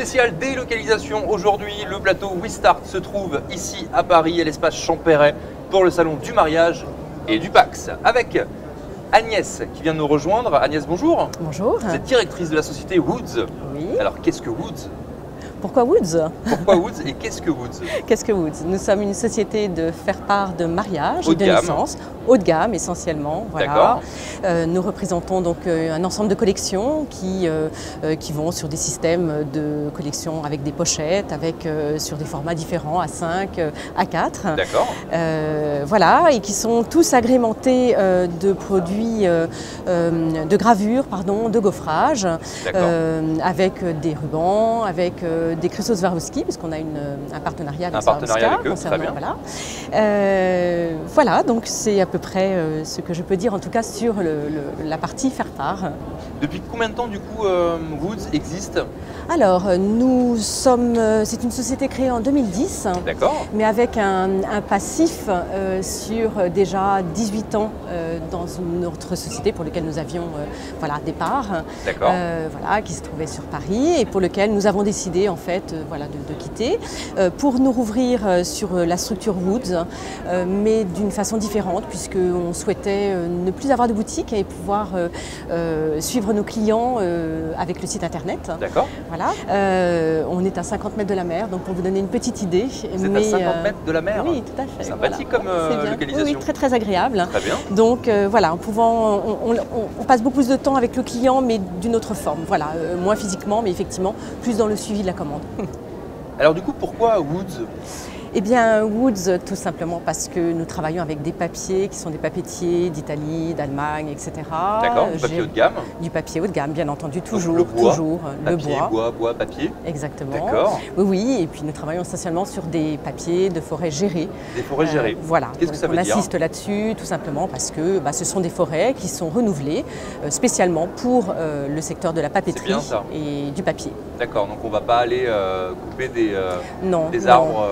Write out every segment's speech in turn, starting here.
spécial délocalisation. Aujourd'hui, le plateau WeStart se trouve ici à Paris, à l'espace Champéret, pour le salon du mariage et du Pax. Avec Agnès qui vient de nous rejoindre. Agnès, bonjour. Bonjour. Vous êtes directrice de la société Woods. Oui. Alors, qu'est-ce que Woods? Pourquoi Woods? Pourquoi Woods et qu'est-ce que Woods? Qu'est-ce que Woods? Nous sommes une société de faire-part de mariage Haut et de de gamme. naissance, haut de gamme essentiellement. Voilà. Nous représentons donc un ensemble de collections qui vont sur des systèmes de collection avec des pochettes, sur des formats différents, A5, A4. D'accord. Voilà, et qui sont tous agrémentés de produits de gravure, de gaufrage, avec des rubans, avec des cristaux Swarovski, parce qu'on a un partenariat avec eux, très bien. Voilà, donc c'est à peu près ce que je peux dire en tout cas sur la partie faire-part. Depuis combien de temps du coup Woods existe? Alors c'est une société créée en 2010, mais avec un passif sur déjà 18 ans dans une autre société pour laquelle nous avions des parts, qui se trouvait sur Paris et pour lequel nous avons décidé en fait de quitter pour nous rouvrir sur la structure Woods, mais d'une façon différente puisqu'on souhaitait ne plus avoir de boutique et pouvoir suivre nos clients avec le site internet. D'accord. Voilà. On est à 50 mètres de la mer, donc pour vous donner une petite idée. Vous êtes à 50 mètres de la mer? Oui, tout à fait. Sympathique comme localisation. Oui, très très agréable. Très bien. Donc on passe beaucoup plus de temps avec le client, mais d'une autre forme. Voilà, moins physiquement, mais effectivement plus dans le suivi de la commande. Alors du coup, pourquoi Woods? Eh bien, Woods, tout simplement parce que nous travaillons avec des papiers qui sont des papetiers d'Italie, d'Allemagne, etc. D'accord, du papier haut de gamme? Du papier haut de gamme, bien entendu, toujours. Donc, le bois, toujours. Papier, le bois, papier. Exactement. D'accord. Oui, et puis nous travaillons essentiellement sur des papiers de forêt gérés. Des forêts gérées. Voilà. Qu'est-ce que ça veut dire? On insiste là-dessus, tout simplement parce que ce sont des forêts qui sont renouvelées spécialement pour le secteur de la papeterie et du papier. D'accord, donc on ne va pas aller couper des arbres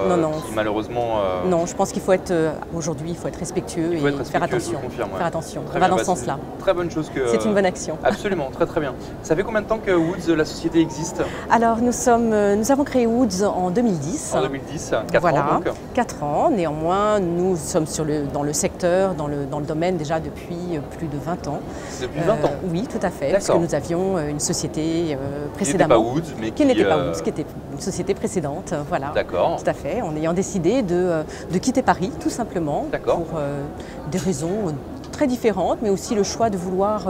qui malheureusement... Non, je pense qu'il faut être, aujourd'hui, il faut être respectueux et faire attention. Faire attention, on va dans ce sens-là. Très bonne chose que... C'est une bonne action. Absolument, très très bien. Ça fait combien de temps que Woods, la société, existe? Alors nous avons créé Woods en 2010. En 2010, 4 ans donc. 4 ans, néanmoins nous sommes dans le secteur, dans le domaine déjà depuis plus de 20 ans. Depuis 20 ans? Oui, tout à fait, parce que nous avions une société précédemment. Qui n'était pas Woods, mais qui n'était pas Woods, qui était une société précédente, voilà. D'accord. Tout à fait, en ayant décidé de quitter Paris, tout simplement, pour des raisons très différentes, mais aussi le choix de vouloir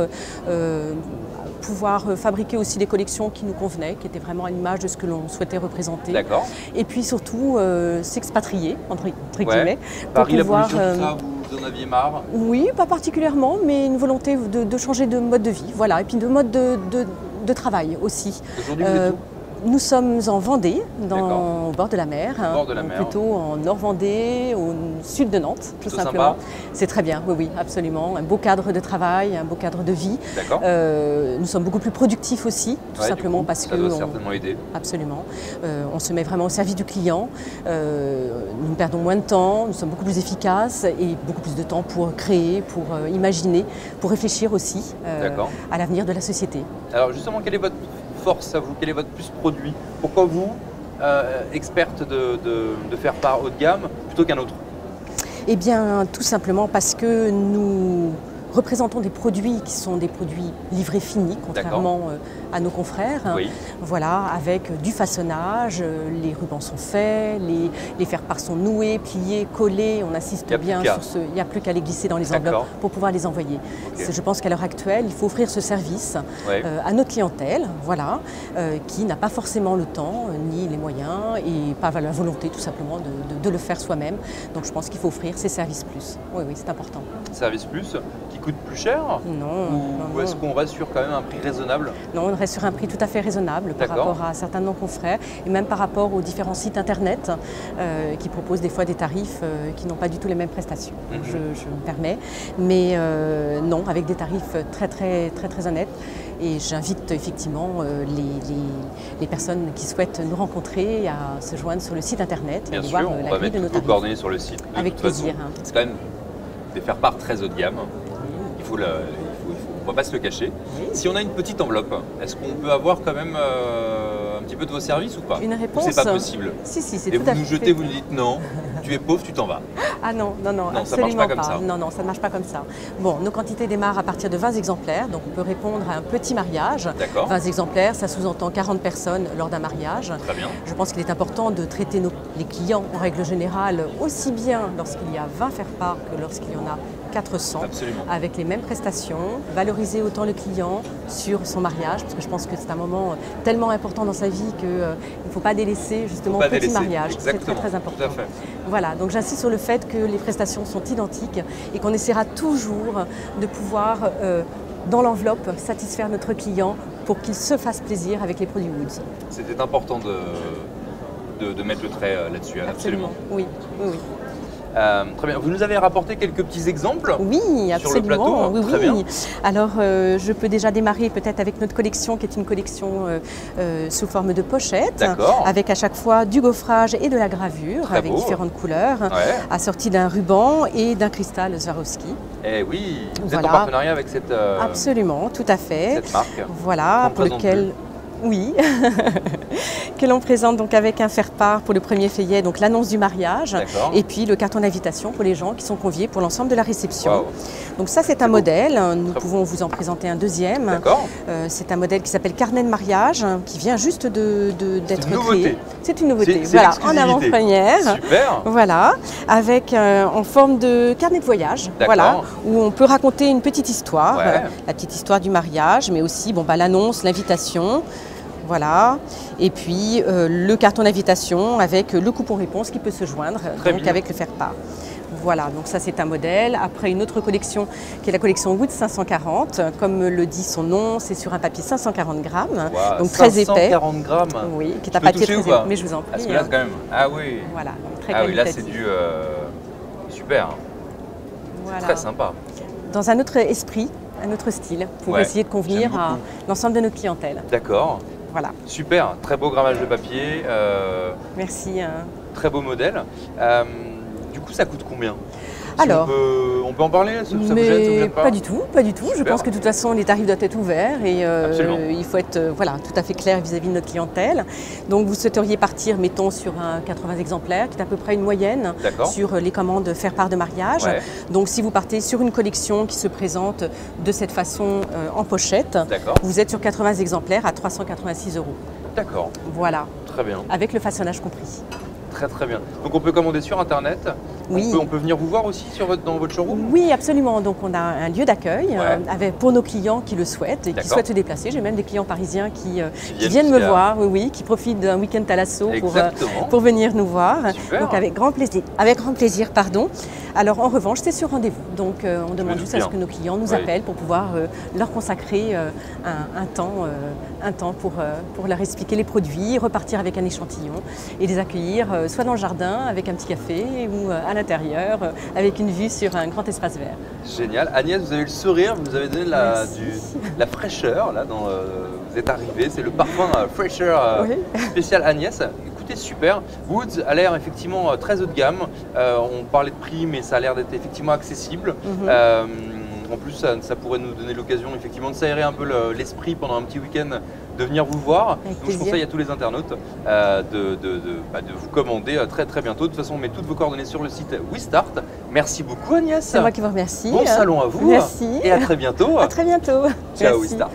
pouvoir fabriquer aussi des collections qui nous convenaient, qui étaient vraiment à l'image de ce que l'on souhaitait représenter. D'accord. Et puis surtout s'expatrier, entre guillemets. Paris, la pollution, tout ça, vous en aviez marre? Oui, pas particulièrement, mais une volonté de changer de mode de vie, voilà, et puis de mode de travail aussi. Aujourd'hui, vous êtes où? Nous sommes en Vendée, au bord de la mer, plutôt en Nord-Vendée, au sud de Nantes, tout simplement. C'est très bien, oui, absolument. Un beau cadre de travail, un beau cadre de vie. Nous sommes beaucoup plus productifs aussi, tout simplement parce que... Ça doit certainement aider. Absolument. On se met vraiment au service du client. Nous perdons moins de temps, nous sommes beaucoup plus efficaces et beaucoup plus de temps pour créer, pour imaginer, pour réfléchir aussi à l'avenir de la société. Alors justement, quelle est votre force à vous? Quel est votre plus produit? Pourquoi vous, experte de faire part haut de gamme, plutôt qu'un autre? Eh bien, tout simplement parce que nous représentons des produits qui sont des produits livrés finis, contrairement à nos confrères. Voilà, avec du façonnage, les rubans sont faits, les faire-part sont noués, pliés, collés. On insiste bien sur ce. Il n'y a plus qu'à les glisser dans les enveloppes pour pouvoir les envoyer. Je pense qu'à l'heure actuelle, il faut offrir ce service à notre clientèle, qui n'a pas forcément le temps ni les moyens et pas la volonté tout simplement de le faire soi-même. Donc je pense qu'il faut offrir ces services plus. Oui, c'est important. Services plus qui coûtent plus cher? Non. Ou est-ce qu'on reste sur quand même un prix raisonnable? Non, on reste sur un prix tout à fait raisonnable par rapport à certains de nos confrères et même par rapport aux différents sites internet qui proposent des fois des tarifs qui n'ont pas du tout les mêmes prestations. Je me permets, mais non, avec des tarifs très honnêtes. Et j'invite effectivement les personnes qui souhaitent nous rencontrer à se joindre sur le site internet et Bien voir sûr, la on va grille mettre de nos toutes vos tarifs. coordonnées sur le site. Avec plaisir. C'est quand même des faire-part très haut de gamme. On ne va pas se le cacher. Si on a une petite enveloppe, est-ce qu'on peut avoir quand même un petit peu de vos services ou pas? Une réponse? C'est pas possible. Si, c'est tout à fait. Et vous nous jetez, vous nous dites non, tu es pauvre, tu t'en vas. Ah non, absolument ça marche pas comme ça. Non, ça ne marche pas comme ça. Bon, nos quantités démarrent à partir de 20 exemplaires, donc on peut répondre à un petit mariage. 20 exemplaires, ça sous-entend 40 personnes lors d'un mariage. Très bien. Je pense qu'il est important de traiter les clients en règle générale aussi bien lorsqu'il y a 20 faire-part que lorsqu'il y en a 400, Absolument. Avec les mêmes prestations, valoriser autant le client sur son mariage, parce que je pense que c'est un moment tellement important dans sa vie qu'il ne faut pas délaisser justement le petit mariage. C'est très important. Tout à fait. Voilà, donc j'insiste sur le fait que les prestations sont identiques et qu'on essaiera toujours de pouvoir, dans l'enveloppe, satisfaire notre client pour qu'il se fasse plaisir avec les produits Woods. C'était important de mettre le trait là-dessus, absolument. Oui. Très bien. Vous nous avez rapporté quelques petits exemples oui, sur le plateau. Oui, très bien. Alors, je peux déjà démarrer peut-être avec notre collection qui est une collection sous forme de pochette, avec à chaque fois du gaufrage et de la gravure très avec beau. Différentes couleurs, assorties d'un ruban et d'un cristal Swarovski. Eh oui, vous êtes en partenariat avec cette absolument, tout à fait. Cette marque. Voilà, pour lequel... Oui, que l'on présente donc avec un faire-part pour le premier feuillet, donc l'annonce du mariage, et puis le carton d'invitation pour les gens qui sont conviés pour l'ensemble de la réception. Wow. Donc ça c'est un modèle, nous pouvons vous en présenter un deuxième. C'est un modèle qui s'appelle Carnet de mariage, qui vient juste d'être créé. C'est une nouveauté. Voilà, en avant-première. Super. Voilà, avec en forme de carnet de voyage, voilà, où on peut raconter une petite histoire, la petite histoire du mariage, mais aussi l'annonce, l'invitation. Voilà, et puis le carton d'invitation avec le coupon-réponse qui peut se joindre avec le faire-part. Voilà, donc ça c'est un modèle. Après une autre collection qui est la collection Woods 540. Comme le dit son nom, c'est sur un papier 540 grammes, donc très épais. 540 grammes. Oui, qui est un papier très épais. Mais je vous en prie. À ce là, quand même. Ah oui. Voilà, donc très qualitatif. Ah oui, là c'est du super. Voilà. Très sympa. Dans un autre esprit, un autre style, pour essayer de convenir à l'ensemble de nos clientèles. D'accord. Voilà. Super, très beau grammage de papier. Merci. Très beau modèle. Du coup, ça coûte combien? Alors, on peut en parler? Ça vous mais gêne, ça vous gêne pas? Pas du tout. Je pense que de toute façon, les tarifs doivent être ouverts et il faut être tout à fait clair vis-à-vis de notre clientèle. Donc, vous souhaiteriez partir, mettons, sur un 80 exemplaires, qui est à peu près une moyenne sur les commandes faire-part de mariage. Donc, si vous partez sur une collection qui se présente de cette façon en pochette, vous êtes sur 80 exemplaires à 386 €. D'accord. Voilà. Très bien. Avec le façonnage compris. Très bien. Donc on peut commander sur internet. Oui. On peut venir vous voir aussi dans votre showroom? Oui, absolument. Donc on a un lieu d'accueil pour nos clients qui le souhaitent et qui souhaitent se déplacer. J'ai même des clients parisiens qui viennent me voir, qui profitent d'un week-end à l'assaut pour venir nous voir. Super. Donc avec grand plaisir. Alors en revanche, c'est sur rendez-vous. Donc on demande juste à ce que nos clients nous appellent pour pouvoir leur consacrer un temps pour leur expliquer les produits, repartir avec un échantillon et les accueillir soit dans le jardin avec un petit café ou à l'intérieur avec une vue sur un grand espace vert. Génial. Agnès, vous avez le sourire, vous nous avez donné la fraîcheur. Là, vous êtes arrivé, c'est le parfum fraîcheur spécial Agnès. Écoutez, super. Woods a l'air effectivement très haut de gamme. On parlait de prix, mais ça a l'air d'être effectivement accessible. En plus, ça pourrait nous donner l'occasion effectivement de s'aérer un peu l'esprit pendant un petit week-end, de venir vous voir. Donc je conseille à tous les internautes de vous commander très bientôt. De toute façon, on met toutes vos coordonnées sur le site WeStart. Merci beaucoup Agnès. C'est moi qui vous remercie. Bon salon à vous. Merci. Et à très bientôt. À très bientôt. Ciao WeStart.